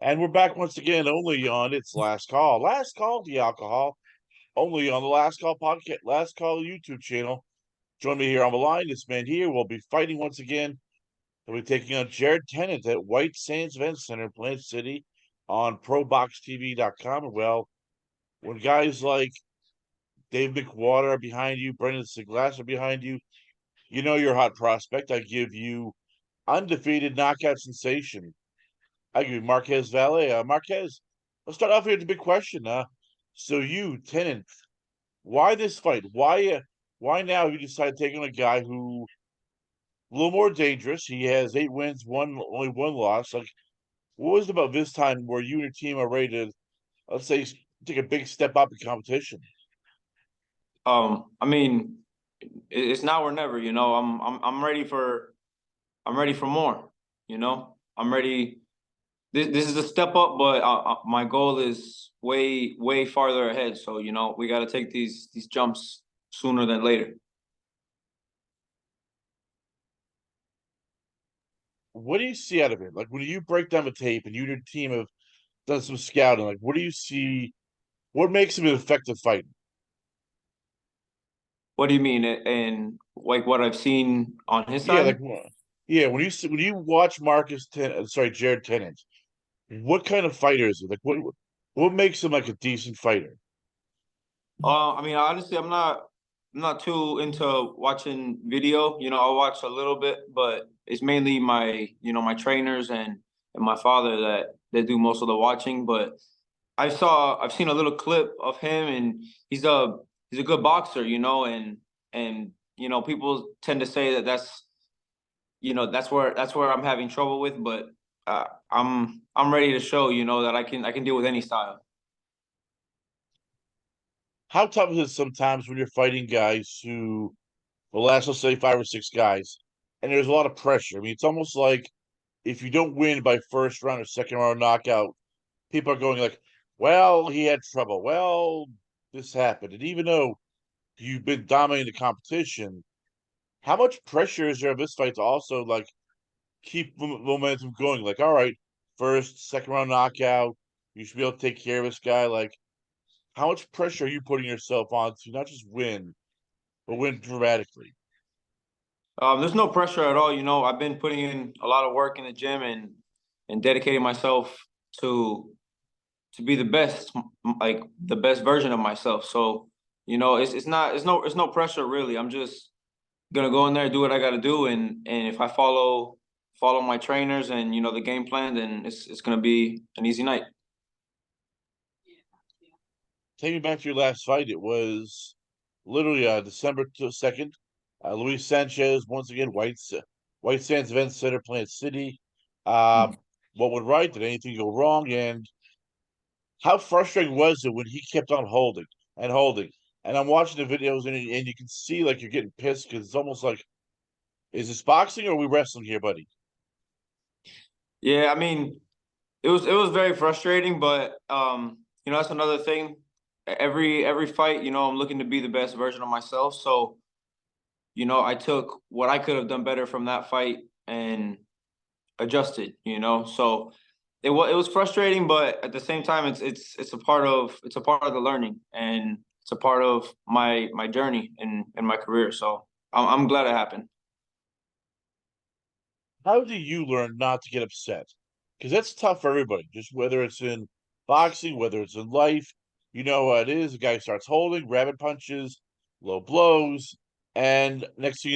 And we're back once again, only on It's Last Call. Last Call the Alcohol, only on the Last Call podcast, Last Call YouTube channel. Join me here on the line. This man here will be fighting once again. He'll be taking on Jared Tennant at White Sands Event Center in Plant City on ProBoxTV.com. Well, when guys like Dave McWater are behind you, Brendan Siglass are behind you, you know you're a hot prospect. I give you undefeated knockout sensation. I give you Marques Valle. Marques, let's start off here with the big question. So you, Tennant, why this fight? Why now have you decided to take on a guy who a little more dangerous? He has 8 wins, only one loss. Like, what was it about this time where you and your team are ready to, let's say, take a big step up in competition? I mean, it's now or never. I'm ready for more. I'm ready. This is a step up, but my goal is way farther ahead. So we got to take these jumps sooner than later. What do you see out of it? Like when you break down the tape and you and your team have done some scouting, like what do you see? What makes him an effective fighter? What do you mean? And like what I've seen on his Yeah, side? like yeah, when you watch Jared Tennant, what kind of fighter is he? Like what makes him like a decent fighter? I mean, honestly, I'm not too into watching video. I watch a little bit, but it's mainly my trainers and my father that do most of the watching. But I've seen a little clip of him, and he's a good boxer, and people tend to say that's where I'm having trouble with, but I'm ready to show that I can deal with any style. How tough is it sometimes when you're fighting guys who the last, let's say, 5 or 6 guys, and there's a lot of pressure? I mean, it's almost like if you don't win by first round or second round knockout, people are going like, "Well, he had trouble. Well, this happened." And even though you've been dominating the competition, how much pressure is there in this fight to also like keep momentum going? Like, all right, first, second round knockout, you should be able to take care of this guy. Like, how much pressure are you putting yourself on to not just win, but win dramatically? There's no pressure at all. I've been putting in a lot of work in the gym and dedicating myself to to be the best, like the best version of myself. So, it's no pressure really. I'm just gonna go in there, do what I got to do, and if I follow my trainers and the game plan, then it's gonna be an easy night. Take me back to your last fight. It was literally December 2nd. Luis Sanchez once again, White Sands Event Center, Plant City. Um, what went right? Did anything go wrong? And how frustrating was it when he kept on holding and holding? And I'm watching the videos and you can see like you're getting pissed because it's almost like, is this boxing or are we wrestling here, buddy? Yeah, I mean, it was very frustrating, but that's another thing. Every fight, I'm looking to be the best version of myself. So, I took what I could have done better from that fight and adjusted. So it was frustrating, but at the same time, it's a part of the learning, and it's a part of my journey in my career. So I'm glad it happened. How do you learn not to get upset? Because that's tough for everybody, just whether it's in boxing, whether it's in life. You know what it is. The guy starts holding, rabbit punches, low blows, and next thing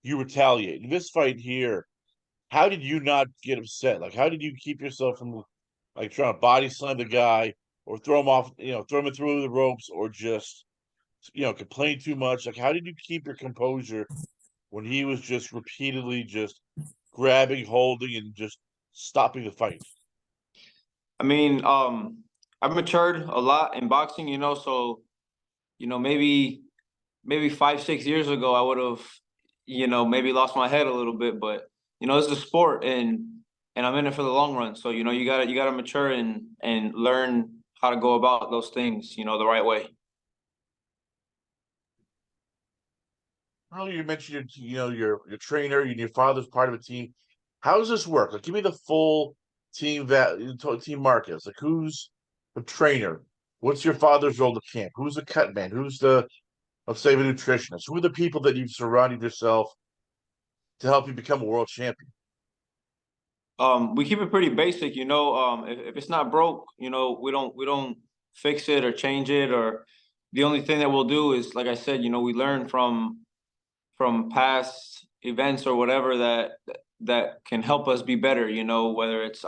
you retaliate. In this fight here, how did you not get upset? Like, how did you keep yourself from like trying to body slam the guy or throw him off, throw him through the ropes or just, complain too much? Like, how did you keep your composure when he was just repeatedly just grabbing, holding, and just stopping the fight? I mean, I've matured a lot in boxing, so maybe 5 6 years ago I would have maybe lost my head a little bit, but it's a sport, and I'm in it for the long run. So you gotta mature and learn how to go about those things the right way. Earlier you mentioned your trainer and your father's part of a team. How does this work? Like, give me the full Team Marcus? Like, who's the trainer? What's your father's role to camp? Who's the cut man? Who's the, let's say, the nutritionist? Who are the people that you've surrounded yourself to help you become a world champion? We keep it pretty basic, you know. If it's not broke, you know, we don't fix it or change it. Or the only thing that we'll do is, like I said, you know, we learn from past events or whatever that can help us be better. You know, whether it's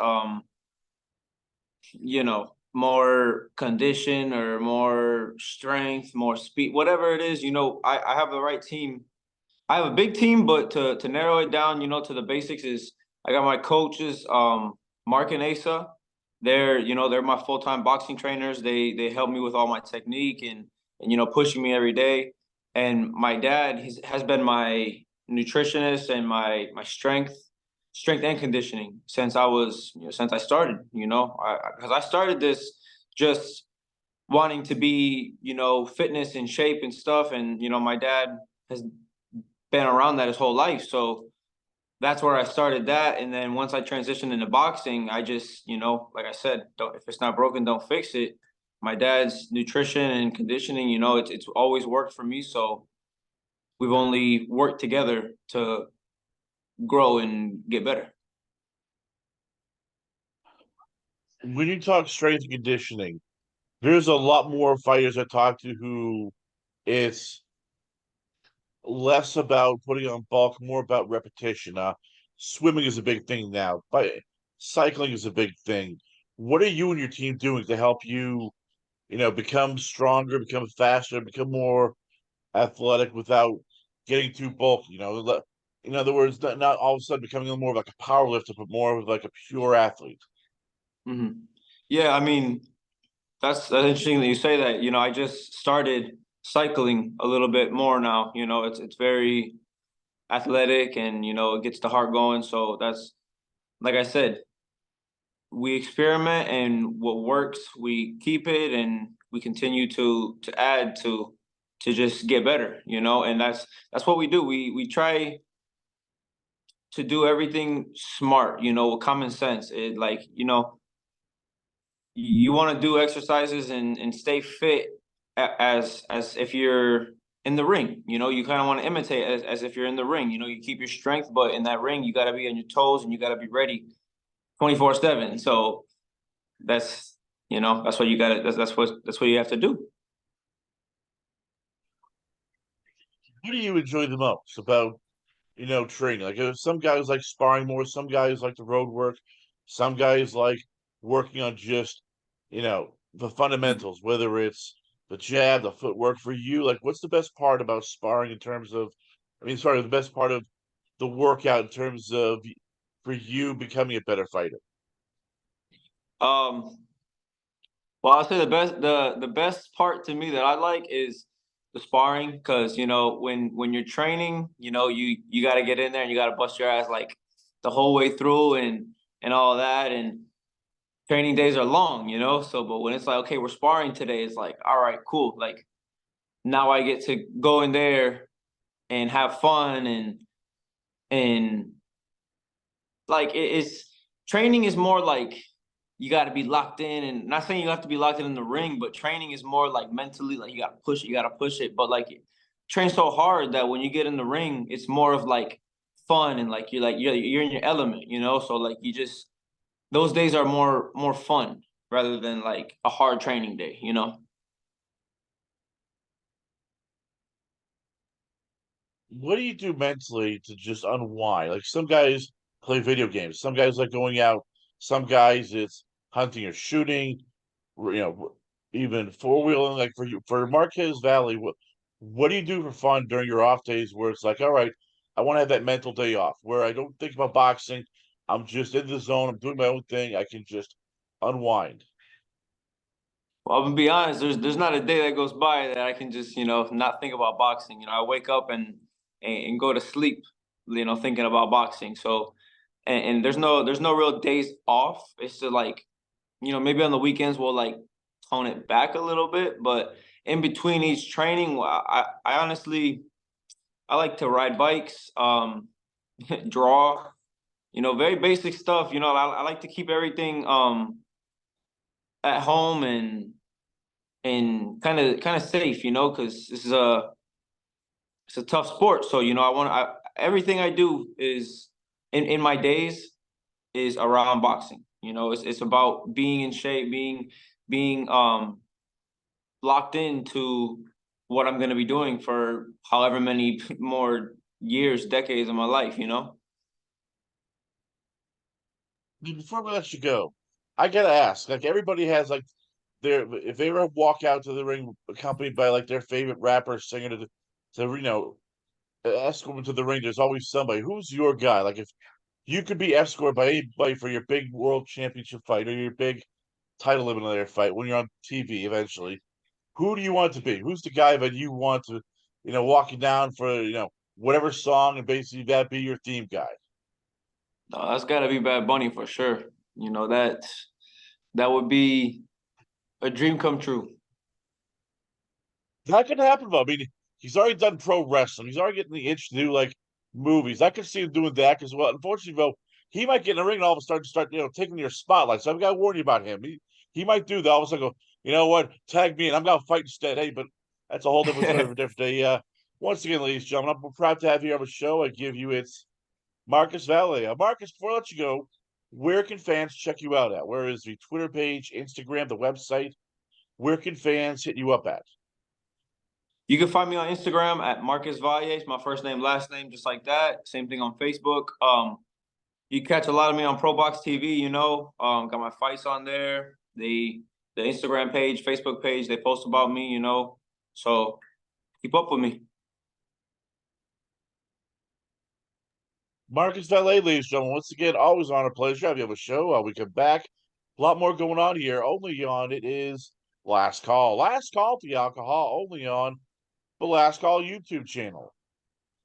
you know, more condition or more strength, more speed, whatever it is. You know, I have the right team. I have a big team, but to narrow it down, you know, to the basics is I got my coaches, Mark and Asa. They're, you know, they're my full-time boxing trainers. They help me with all my technique and you know, pushing me every day. And my dad has been my nutritionist and my strength and conditioning since I was, you know, since I started, you know, because I started this just wanting to be, you know, fitness and shape and stuff. And, you know, my dad has been around that his whole life. So that's where I started that. And then once I transitioned into boxing, I just, you know, like I said, don't, if it's not broken, don't fix it. My dad's nutrition and conditioning, you know, it's always worked for me. So we've only worked together to grow and get better. When you talk strength and conditioning, there's a lot more fighters I talk to who it's less about putting on bulk, more about repetition. Swimming is a big thing now, but cycling is a big thing. What are you and your team doing to help you, become stronger, become faster, become more athletic without getting too bulky? In other words, not all of a sudden becoming more of like a power lifter, but more of like a pure athlete. Yeah, I mean, that's interesting that you say that. You know, I just started cycling a little bit more now. You know, it's very athletic and you know it gets the heart going. So that's like I said, we experiment and what works, we keep it and we continue to add to just get better, you know, and that's what we do. We try to do everything smart, you know, with common sense. It like, you know, you want to do exercises and stay fit as if you're in the ring. You know, you kind of want to imitate as if you're in the ring. You know, you keep your strength, but in that ring, you got to be on your toes and you got to be ready 24/7. So that's, you know, that's what you got to that's what you have to do. What do you enjoy the most about, training? Like, some guys like sparring more, some guys like the road work, some guys like working on just, the fundamentals, whether it's the jab, the footwork. For you, like, what's the best part about sparring in terms of, sorry, the best part of the workout in terms of for you becoming a better fighter? Um, well, I'll say the best part to me that I like is the sparring because you know when you're training, you know you got to get in there and you got to bust your ass like the whole way through and all that. And training days are long, you know. So, but when it's like, okay, we're sparring today, it's like, all right, cool. Like now I get to go in there and have fun and like it's training is more like you got to be locked in, and not saying you have to be locked in the ring, but training is more like mentally, like you got to push it. But like train so hard that when you get in the ring, it's more of like fun and like you're in your element, you know. So like you just those days are more fun rather than like a hard training day, you know. What do you do mentally to just unwind? Like, some guys play video games, some guys like going out, some guys it's hunting or shooting, you know, even four wheeling. Like, for you, for Marquez Valley, what do you do for fun during your off days where it's like, all right, I want to have that mental day off where I don't think about boxing. I'm just in the zone. I'm doing my own thing. I can just unwind. Well, I'm gonna be honest. There's not a day that goes by that I can just you know not think about boxing. You know, I wake up and go to sleep, you know, thinking about boxing. So, and there's no real days off. It's just like you know maybe on the weekends we'll like tone it back a little bit, but in between each training, I honestly I like to ride bikes, draw. very basic stuff. I like to keep everything at home and kind of safe, because this is it's a tough sport. So, everything I do is in my days is around boxing. It's about being in shape, being locked into what I'm gonna be doing for however many more years, decades of my life. Before we let you go, I gotta ask, like everybody has like their if they ever walk out to the ring accompanied by like their favorite rapper, singer to escort them to the ring, there's always somebody. Who's your guy? Like if you could be escorted by anybody for your big world championship fight or your big title eliminator fight when you're on TV eventually, who do you want to be? Who's the guy that you want to, walking down for, whatever song and basically that be your theme guy? No, that's gotta be Bad Bunny for sure. That would be a dream come true. That could happen though. I mean, he's already done pro wrestling. He's already getting the itch to do like movies. I could see him doing that as well. Unfortunately, though, he might get in the ring and all of a sudden start, taking your spotlight. So I've got to warn you about him. He might do that. All of a sudden go, you know what? Tag me and I'm gonna fight instead. Hey, but that's a whole different story for a different day. Once again, ladies and gentlemen, I'm proud to have you on the show. I give you its Marques Valle. Marques, before I let you go, where can fans check you out at? Where is the Twitter page, Instagram, the website? Where can fans hit you up at? You can find me on Instagram at Marques Valle. It's my first name, last name, just like that. Same thing on Facebook. You catch a lot of me on Pro Box TV. Got my fights on there. The Instagram page, Facebook page, they post about me. So keep up with me. Marques Valle, ladies and gentlemen, once again, always on a pleasure. Have you have a show? We come back. A lot more going on here. Only on it is Last Call. Last Call to the Alcohol, only on the Last Call YouTube channel.